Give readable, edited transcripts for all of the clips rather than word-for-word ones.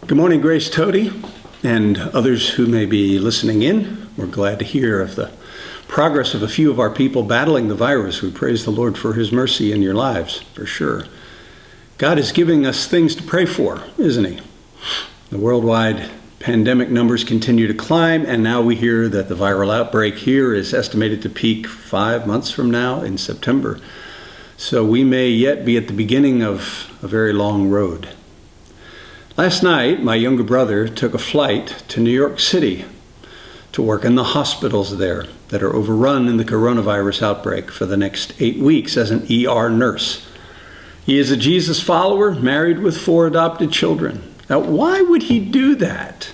Good morning, Grace-Toti, and others who may be listening in. We're glad to hear of the progress of a few of our people battling the virus. We praise the Lord for his mercy in your lives, for sure. God is giving us things to pray for, isn't he? The worldwide pandemic numbers continue to climb, and now we hear that the viral outbreak here is estimated to peak 5 months from now in September. So we may yet be at the beginning of a very long road. Last night, my younger brother took a flight to New York City to work in the hospitals there that are overrun in the coronavirus outbreak for the next 8 weeks as an ER nurse. He is a Jesus follower, married with 4 adopted children. Now, why would he do that?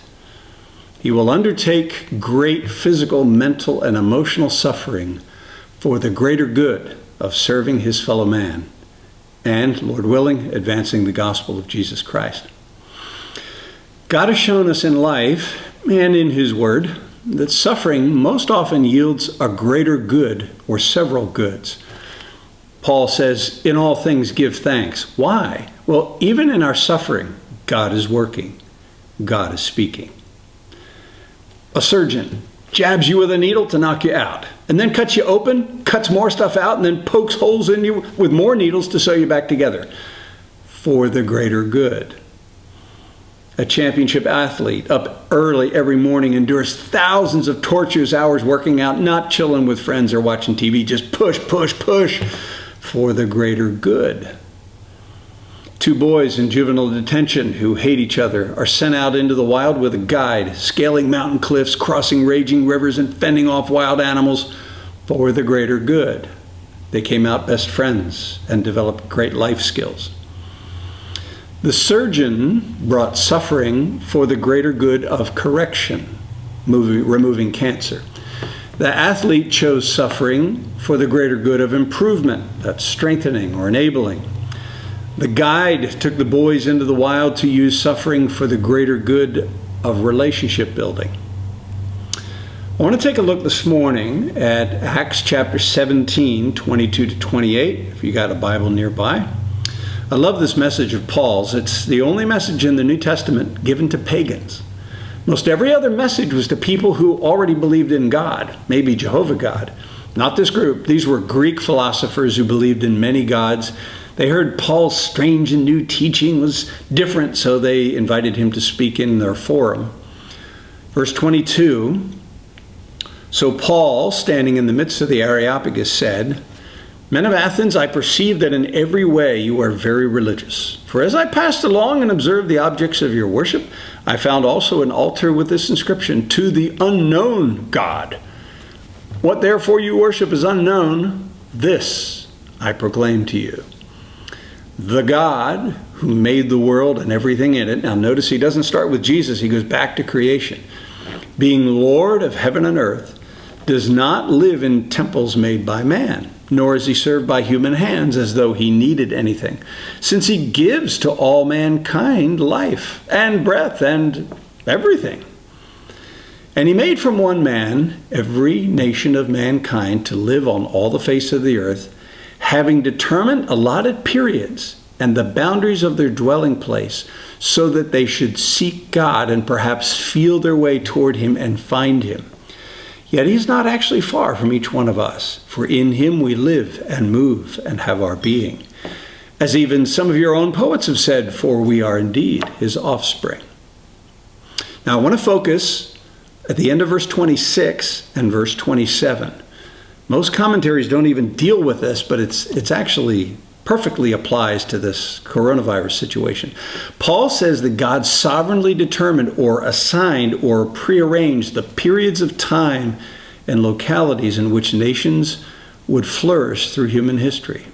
He will undertake great physical, mental, and emotional suffering for the greater good of serving his fellow man and, Lord willing, advancing the gospel of Jesus Christ. God has shown us in life and in his word that suffering most often yields a greater good or several goods. Paul says, in all things give thanks. Why? Well, even in our suffering, God is working. God is speaking. A surgeon jabs you with a needle to knock you out, and then cuts you open, cuts more stuff out, and then pokes holes in you with more needles to sew you back together for the greater good. A championship athlete up early every morning endures thousands of torturous hours working out, not chilling with friends or watching TV, just push for the greater good. 2 boys in juvenile detention who hate each other are sent out into the wild with a guide, scaling mountain cliffs, crossing raging rivers, and fending off wild animals for the greater good. They came out best friends and developed great life skills. The surgeon brought suffering for the greater good of correction, removing cancer. The athlete chose suffering for the greater good of improvement, that's strengthening or enabling. The guide took the boys into the wild to use suffering for the greater good of relationship building. I want to take a look this morning at Acts chapter 17, 22 to 28, if you got a Bible nearby. I love this message of Paul's. It's the only message in the New Testament given to pagans. Most every other message was to people who already believed in God, maybe Jehovah God. Not this group. These were Greek philosophers who believed in many gods. They heard Paul's strange and new teaching was different, so they invited him to speak in their forum. Verse 22, so Paul, standing in the midst of the Areopagus, said, Men of Athens, I perceive that in every way you are very religious. For as I passed along and observed the objects of your worship, I found also an altar with this inscription, To the unknown God. What therefore you worship is unknown, this I proclaim to you. The God who made the world and everything in it. Now notice he doesn't start with Jesus, he goes back to creation. Being Lord of heaven and earth, does not live in temples made by man, nor is he served by human hands as though he needed anything, since he gives to all mankind life and breath and everything. And he made from one man every nation of mankind to live on all the face of the earth, having determined allotted periods and the boundaries of their dwelling place, so that they should seek God and perhaps feel their way toward him and find him. Yet he's not actually far from each one of us, for in him we live and move and have our being. As even some of your own poets have said, for we are indeed his offspring. Now I want to focus at the end of verse 26 and verse 27. Most commentaries don't even deal with this, but it's actually perfectly applies to this coronavirus situation. Paul says that God sovereignly determined or assigned or prearranged the periods of time and localities in which nations would flourish through human history.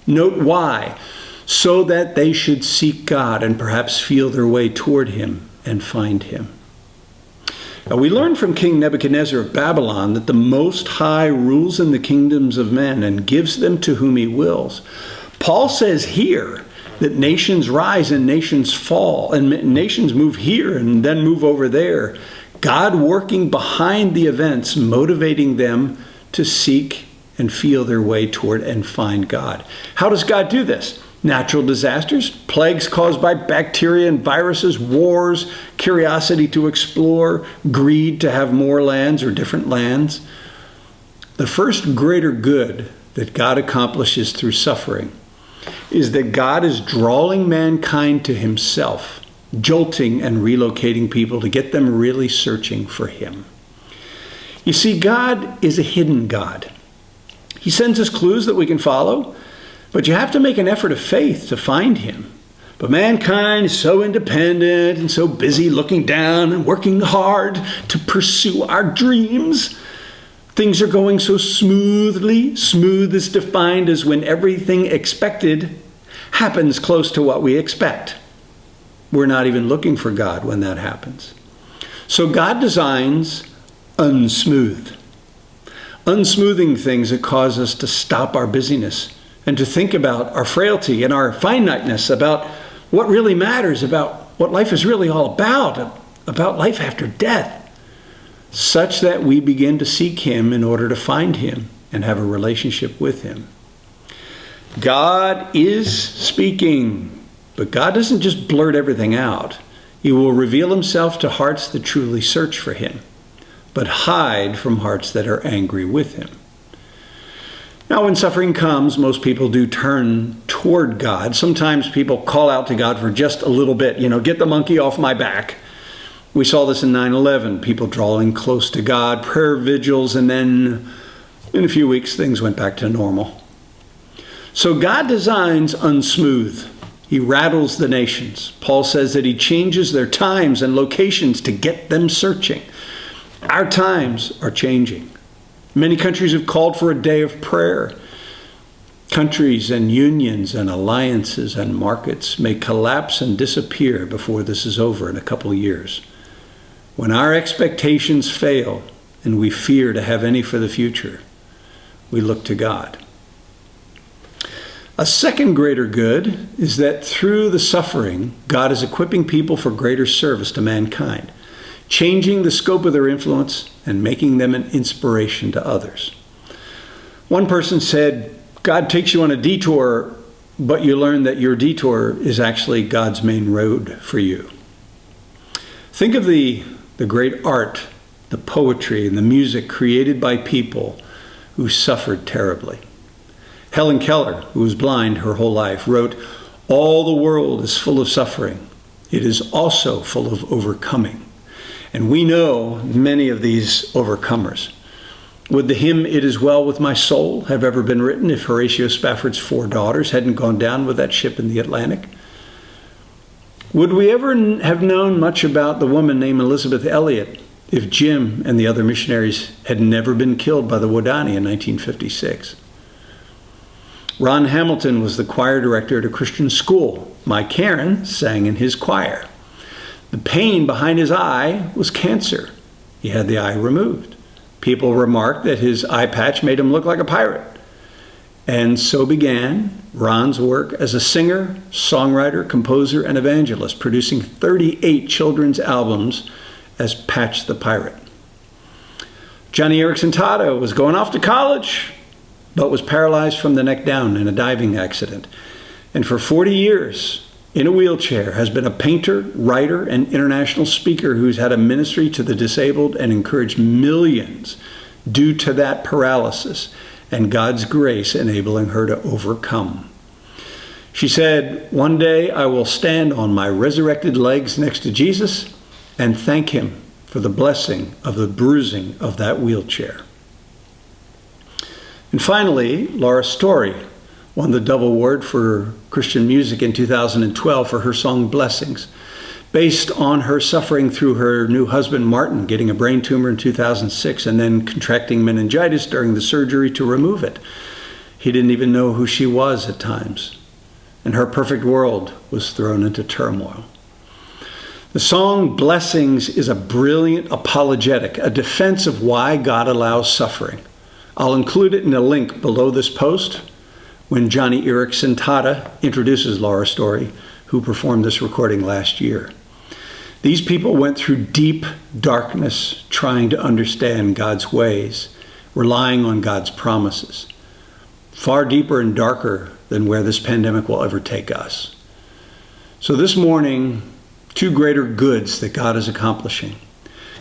Note why. So that they should seek God and perhaps feel their way toward him and find him. Now, we learn from King Nebuchadnezzar of Babylon that the Most High rules in the kingdoms of men and gives them to whom he wills. Paul says here that nations rise and nations fall, and nations move here and then move over there. God working behind the events, motivating them to seek and feel their way toward and find God. How does God do this? Natural disasters, plagues caused by bacteria and viruses, wars, curiosity to explore, greed to have more lands or different lands. The first greater good that God accomplishes through suffering is that God is drawing mankind to himself, jolting and relocating people to get them really searching for him. You see, God is a hidden God. He sends us clues that we can follow, but you have to make an effort of faith to find him. But mankind is so independent and so busy looking down and working hard to pursue our dreams. Things are going so smoothly. Smooth is defined as when everything expected happens close to what we expect. We're not even looking for God when that happens. So God designs unsmooth. Unsmoothing things that cause us to stop our busyness and to think about our frailty and our finiteness, about what really matters, about what life is really all about life after death, such that we begin to seek him in order to find him and have a relationship with him. God is speaking, but God doesn't just blurt everything out. He will reveal himself to hearts that truly search for him, but hide from hearts that are angry with him. Now, when suffering comes, most people do turn toward God. Sometimes people call out to God for just a little bit, get the monkey off my back. We saw this in 9/11, people drawing close to God, prayer vigils, and then in a few weeks, things went back to normal. So God designs unsmooth. He rattles the nations. Paul says that he changes their times and locations to get them searching. Our times are changing. Many countries have called for a day of prayer. Countries and unions and alliances and markets may collapse and disappear before this is over in a couple of years. When our expectations fail and we fear to have any for the future, we look to God. A second greater good is that through the suffering, God is equipping people for greater service to mankind, changing the scope of their influence and making them an inspiration to others. One person said, God takes you on a detour, but you learn that your detour is actually God's main road for you. Think of the great art, the poetry, and the music created by people who suffered terribly. Helen Keller, who was blind her whole life, wrote, "All the world is full of suffering. It is also full of overcoming." And we know many of these overcomers. Would the hymn, "It Is Well With My Soul," have ever been written if Horatio Spafford's 4 daughters hadn't gone down with that ship in the Atlantic? Would we ever have known much about the woman named Elizabeth Elliot if Jim and the other missionaries had never been killed by the Wadani in 1956? Ron Hamilton was the choir director at a Christian school. Mike Karen sang in his choir. The pain behind his eye was cancer. He had the eye removed. People remarked that his eye patch made him look like a pirate. And so began Ron's work as a singer, songwriter, composer, and evangelist, producing 38 children's albums as Patch the Pirate. Johnny Erickson Tada was going off to college, but was paralyzed from the neck down in a diving accident. And for 40 years, in a wheelchair, has been a painter, writer, and international speaker who's had a ministry to the disabled and encouraged millions due to that paralysis and God's grace enabling her to overcome. She said, "One day I will stand on my resurrected legs next to Jesus and thank him for the blessing of the bruising of that wheelchair." And finally, Laura Story won the Dove Award for Christian Music in 2012 for her song Blessings, based on her suffering through her new husband Martin getting a brain tumor in 2006 and then contracting meningitis during the surgery to remove it. He didn't even know who she was at times, and her perfect world was thrown into turmoil. The song Blessings is a brilliant apologetic, a defense of why God allows suffering. I'll include it in a link below this post when Johnny Erickson Tada introduces Laura Story, who performed this recording last year. These people went through deep darkness trying to understand God's ways, relying on God's promises. Far deeper and darker than where this pandemic will ever take us. So this morning, two greater goods that God is accomplishing.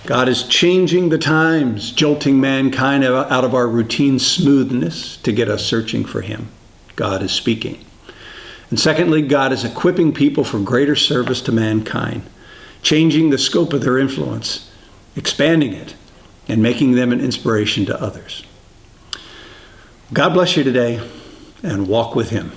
God is changing the times, jolting mankind out of our routine smoothness to get us searching for him. God is speaking. And secondly, God is equipping people for greater service to mankind, changing the scope of their influence, expanding it, and making them an inspiration to others. God bless you today, and walk with him.